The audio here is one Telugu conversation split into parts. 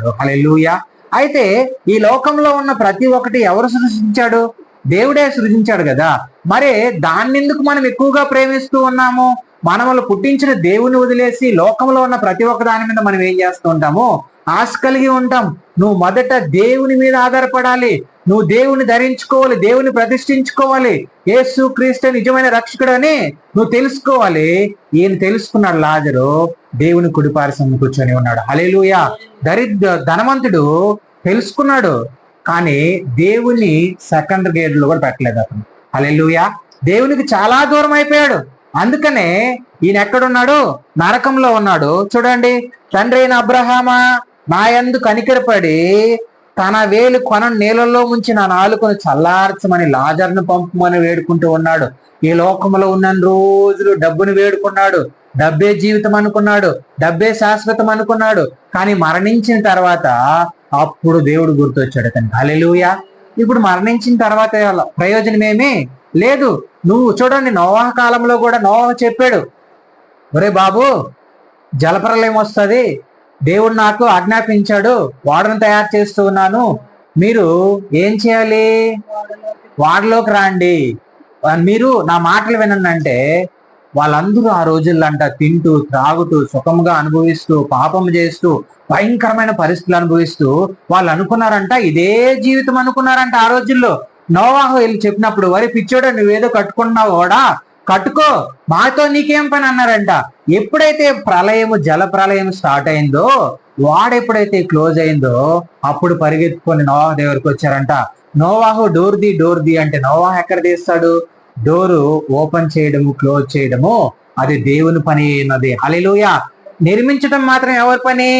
ఉన్నారు. హల్లెలూయా. అయితే ఈ లోకంలో ఉన్న ప్రతి ఒక్కటి ఎవరు సృష్టించాడు? దేవుడే సృజించాడు కదా. మరి దాన్ని ఎందుకు మనం ఎక్కువగా ప్రేమిస్తూ ఉన్నాము? మనములు పుట్టించిన దేవుని వదిలేసి లోకంలో ఉన్న ప్రతి ఒక్క దాని మీద మనం ఏం చేస్తూ ఉంటాము? ఆశ కలిగి ఉంటాం. నువ్వు మొదట దేవుని మీద ఆధారపడాలి. నువ్వు దేవుని ధరించుకోవాలి, దేవుని ప్రతిష్ఠించుకోవాలి. యేసు క్రీస్తు నిజమైన రక్షకుడు అని నువ్వు తెలుసుకోవాలి. ఈయన తెలుసుకున్నాడు. లాజరు దేవుని కుడిపార్శ్వన కూర్చొని ఉన్నాడు. హల్లెలూయా. ధనవంతుడు తెలుసుకున్నాడు, కానీ దేవుని సెకండ్ గేర్లో కూడా పెట్టలేదు అతను. హల్లెలూయా. దేవునికి చాలా దూరం అయిపోయాడు. అందుకనే ఈయన ఎక్కడున్నాడు? నరకంలో ఉన్నాడు. చూడండి, తండ్రి అయిన అబ్రహామా, నా యందు కనికరపడి తన వేలు కొన నీళ్ళలో ముంచి నా నాలుకను చల్లార్చమని లాజరును పంపమని వేడుకుంటూ ఉన్నాడు. ఈ లోకంలో ఉన్న రోజులు డబ్బును వేడుకున్నాడు. డబ్బే జీవితం అనుకున్నాడు, డబ్బే శాశ్వతం అనుకున్నాడు. కానీ మరణించిన తర్వాత అప్పుడు దేవుడు గుర్తొచ్చాడు అతనికి. హల్లెలూయా. ఇప్పుడు మరణించిన తర్వాత ప్రయోజనం ఏమీ లేదు. నువ్వు చూడండి, నోవాహు కాలంలో కూడా నోవాహు చెప్పాడు, ఒరే బాబు, జలప్రలయం వస్తుంది, దేవుడు నాకు ఆజ్ఞాపించాడు, ఓడను తయారు చేస్తూ ఉన్నాను, మీరు ఏం చేయాలి? వాడలోకి రాండి, మీరు నా మాటలు వినండి అంటే వాళ్ళందరూ ఆ రోజుల్లో అంట తింటూ త్రాగుతూ సుఖంగా అనుభవిస్తూ పాపం చేస్తూ భయంకరమైన పరిస్థితులు అనుభవిస్తూ వాళ్ళు అనుకున్నారంట ఇదే జీవితం అనుకున్నారంట ఆ రోజుల్లో. నోవాహు వెళ్ళి చెప్పినప్పుడు, వరి పిచ్చోడా, నువ్వేదో కట్టుకున్నావు, ఓడా కట్టుకో, మాతో నీకేం పని అన్నారంట. ఎప్పుడైతే ప్రళయము, జల ప్రళయం స్టార్ట్ అయిందో, వాడెప్పుడైతే క్లోజ్ అయిందో అప్పుడు పరిగెత్తుకొని నోవాహు దగ్గరికి వచ్చారంట. నోవాహు డోర్ది అంటే నోవాహు ఎక్కడ తీస్తాడు? డోరు ఓపెన్ చేయడము, క్లోజ్ చేయడము అది దేవుని పని అన్నది. హల్లెలూయా. నిర్మించడం మాత్రం ఎవరి పని?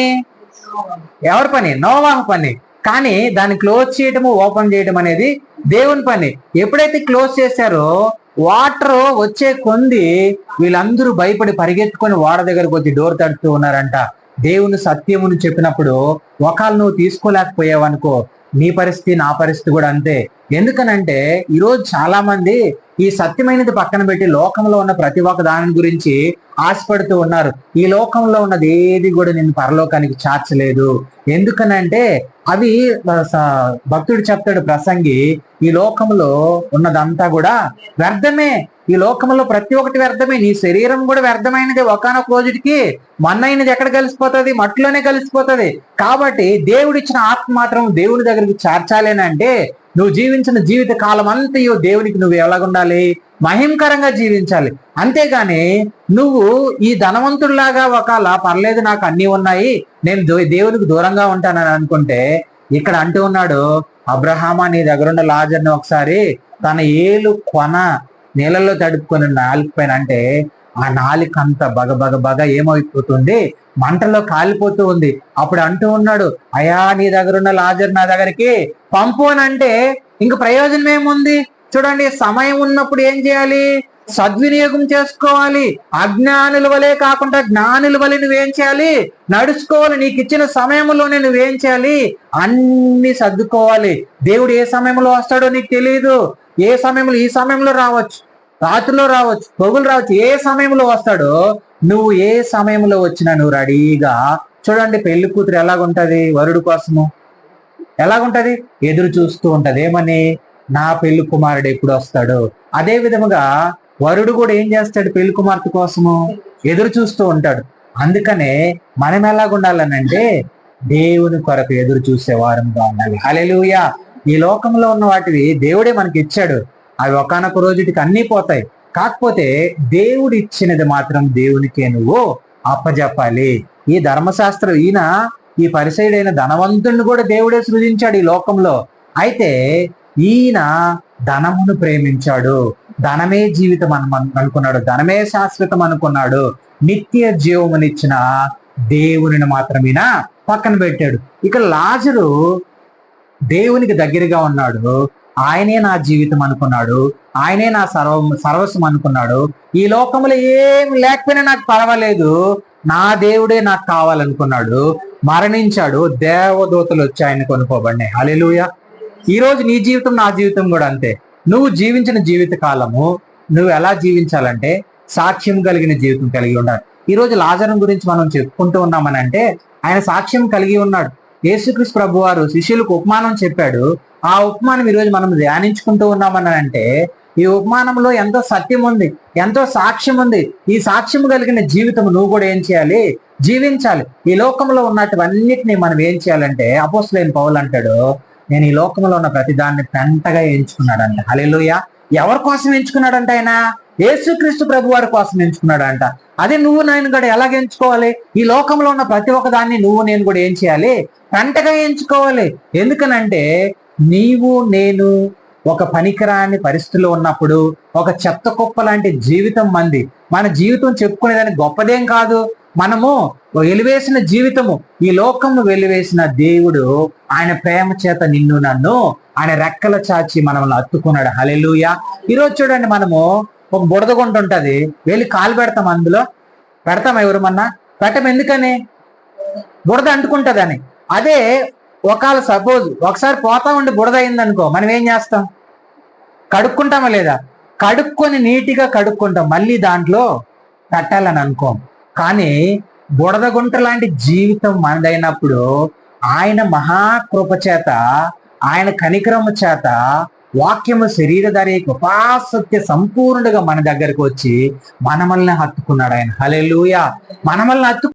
నోవాహు పని. కానీ దాన్ని క్లోజ్ చేయడము, ఓపెన్ చేయడం అనేది దేవుని పని. ఎప్పుడైతే క్లోజ్ చేశారో వాటర్ వచ్చే కొంది వీళ్ళందరూ భయపడి పరిగెత్తుకొని వాడ దగ్గరకు వచ్చి డోర్ తడుతూ ఉన్నారంట. దేవుని సత్యమును చెప్పినప్పుడు ఒకళ్ళు నువ్వు తీసుకోలేకపోయావనుకో, నీ పరిస్థితి నా పరిస్థితి కూడా అంతే. ఎందుకనంటే ఈరోజు చాలా మంది ఈ సత్యమైనది పక్కన పెట్టి లోకంలో ఉన్న ప్రతి ఒక్క దాని గురించి ఆశపడుతూ ఉన్నారు. ఈ లోకంలో ఉన్నది ఏది కూడా నిన్ను పరలోకానికి చార్చలేదు. ఎందుకనంటే అవి భక్తుడు చెప్తాడు, ప్రసంగి, ఈ లోకంలో ఉన్నదంతా కూడా వ్యర్థమే. ఈ లోకంలో ప్రతి ఒక్కటి వ్యర్థమే. నీ శరీరం కూడా వ్యర్థమైనది. ఒకానొక రోజుకి మన్నైనది ఎక్కడ కలిసిపోతుంది? మట్టిలోనే కలిసిపోతుంది. కాబట్టి దేవుడిచ్చిన ఆత్మ మాత్రం దేవుని దగ్గరికి చేర్చాలేనంటే నువ్వు జీవించిన జీవిత కాలం అంతయో దేవునికి నువ్వు ఎలాగుండాలి? మహిమకరంగా జీవించాలి. అంతేగాని నువ్వు ఈ ధనవంతుడిలాగా ఒకవేళ పర్లేదు, నాకు అన్ని ఉన్నాయి, నేను దేవునికి దూరంగా ఉంటానని అనుకుంటే, ఇక్కడ అంటూ ఉన్నాడు, అబ్రహామా, నీ దగ్గరున్న లాజర్ని ఒకసారి తన ఏలు కొన నీళ్ళల్లో తడుపుకొని నాలుక పైన అంటే ఆ నాలుక అంత బగ ఏమైపోతుంది? మంటలో కాలిపోతూ ఉంది. అప్పుడు అంటూ ఉన్నాడు, అయ్యా, నీ దగ్గరున్న లాజర్ నా దగ్గరికి పంపు అని అంటే ఇంక ప్రయోజనం ఏముంది? చూడండి, సమయం ఉన్నప్పుడు ఏం చేయాలి? సద్వినియోగం చేసుకోవాలి. అజ్ఞానుల వలె కాకుండా జ్ఞానుల వలె నువ్వేం చేయాలి? నడుచుకోవాలి. నీకు ఇచ్చిన సమయంలోనే నువ్వేం చేయాలి? అన్ని సర్దుకోవాలి. దేవుడు ఏ సమయంలో వస్తాడో నీకు తెలియదు. ఏ సమయంలో, ఈ సమయంలో రావచ్చు, రాత్రిలో రావచ్చు, పొగులు రావచ్చు. ఏ సమయంలో వస్తాడో, నువ్వు ఏ సమయంలో వచ్చినా నువ్వు రెడీగా. చూడండి, పెళ్లి కూతురు ఎలాగుంటది? వరుడు కోసము ఎలాగుంటది? ఎదురు చూస్తూ ఉంటది. ఏమని? నా పెళ్లి కుమారుడు ఎప్పుడు వస్తాడు. అదే విధముగా వరుడు కూడా ఏం చేస్తాడు? పెళ్లి కుమార్తె కోసము ఎదురు చూస్తూ ఉంటాడు. అందుకనే మనం ఎలాగుండాలనంటే దేవుని కొరకు ఎదురు చూసే వారంగా ఉండాలి. హల్లెలూయా. ఈ లోకంలో ఉన్న వాటివి దేవుడే మనకి ఇచ్చాడు. అవి ఒకానొక రోజుటికి అన్నీ పోతాయి. కాకపోతే దేవుడు ఇచ్చినది మాత్రం దేవునికే నువ్వు అప్పజెప్పాలి. ఈ ధర్మశాస్త్రం, ఈయన ఈ పరిసయుడైన ధనవంతుడిని కూడా దేవుడే సృజించాడు ఈ లోకంలో. అయితే ఈయన ధనమును ప్రేమించాడు. ధనమే జీవితం అనుకున్నాడు, ధనమే శాశ్వతం అనుకున్నాడు. నిత్య జీవమునిచ్చిన దేవునిని మాత్రం ఈయన పక్కన పెట్టాడు. ఇక లాజరు దేవునికి దగ్గరగా ఉన్నాడు. ఆయనే నా జీవితం అనుకున్నాడు, ఆయనే నా సర్వస్వం అనుకున్నాడు. ఈ లోకంలో ఏం లేకపోయినా నాకు పర్వాలేదు, నా దేవుడే నాకు కావాలనుకున్నాడు. మరణించాడు. దేవదూతలు వచ్చి ఆయన కొనుక్కోబడినాయి. హల్లెలూయా. ఈ రోజు నీ జీవితం, నా జీవితం కూడా అంతే. నువ్వు జీవించిన జీవిత కాలము నువ్వు ఎలా జీవించాలంటే సాక్ష్యం కలిగిన జీవితం కలిగి ఉండాలి. ఈ రోజు లాజరు గురించి మనం చెప్పుకుంటూ ఉన్నామని అంటే ఆయన సాక్ష్యం కలిగి ఉన్నాడు. యేసుక్రీస్తు ప్రభు వారు శిష్యులకు ఉపమానం చెప్పాడు. ఆ ఉపమానం ఈరోజు మనం ధ్యానించుకుంటూ ఉన్నామని అంటే ఈ ఉపమానంలో ఎంతో సత్యం ఉంది, ఎంతో సాక్ష్యం ఉంది. ఈ సాక్ష్యం కలిగిన జీవితం నువ్వు కూడా ఏం చేయాలి? జీవించాలి. ఈ లోకంలో ఉన్నటువన్నిటిని మనం ఏం చేయాలంటే అపోస్తలుడైన పౌలు అంటాడు, నేను ఈ లోకంలో ఉన్న ప్రతిదాన్ని పెంటగా ఎంచుకున్నాడంట. హల్లెలూయా. ఎవరి కోసం ఎంచుకున్నాడంట? ఆయన యేసుక్రీస్తు ప్రభు వారి కోసం ఎంచుకున్నాడంట. అదే నువ్వు నేను కూడా ఎలాగ ఎంచుకోవాలి? ఈ లోకంలో ఉన్న ప్రతి ఒక్క దాన్ని నువ్వు నేను కూడా ఏం చేయాలి? పెంటగా ఎంచుకోవాలి. ఎందుకనంటే నీవు నేను ఒక పనికిరాని పరిస్థితుల్లో ఉన్నప్పుడు, ఒక చెత్త కుప్ప లాంటి జీవితం మంది. మన జీవితం చెప్పుకునేదానికి గొప్పదేం కాదు. మనము వెలివేసిన జీవితము, ఈ లోకము వెలివేసిన దేవుడు ఆయన ప్రేమ చేత నిన్ను నన్ను ఆయన రెక్కల చాచి మనల్ని అత్తుకున్నాడు. హల్లెలూయా. ఈరోజు చూడండి, మనము ఒక బురద గుంట ఉంటది, వెళ్ళి కాలు పెడతాం, అందులో పెడతాం ఎవరమన్నా? పెట్టం. ఎందుకని? బురద అంటుకుంటదని. అదే ఒకవేళ సపోజ్ ఒకసారి పోతా ఉండి బురద అయిందనుకో, మనం ఏం చేస్తాం? కడుక్కుంటామా లేదా? కడుక్కొని నీటిగా కడుక్కుంటాం, మళ్ళీ దాంట్లో పెట్టాలని అనుకోం. కానీ బురద గుంట లాంటి జీవితం మనదైనప్పుడు ఆయన మహాకృప చేత, ఆయన కనికరము చేత, వాక్యము శరీరధారి కృపాసత్య సంపూర్ణుడుగా మన దగ్గరకు వచ్చి మనమల్ని హత్తుకున్నాడు ఆయన. హల్లెలూయా. మనమల్ని హత్తు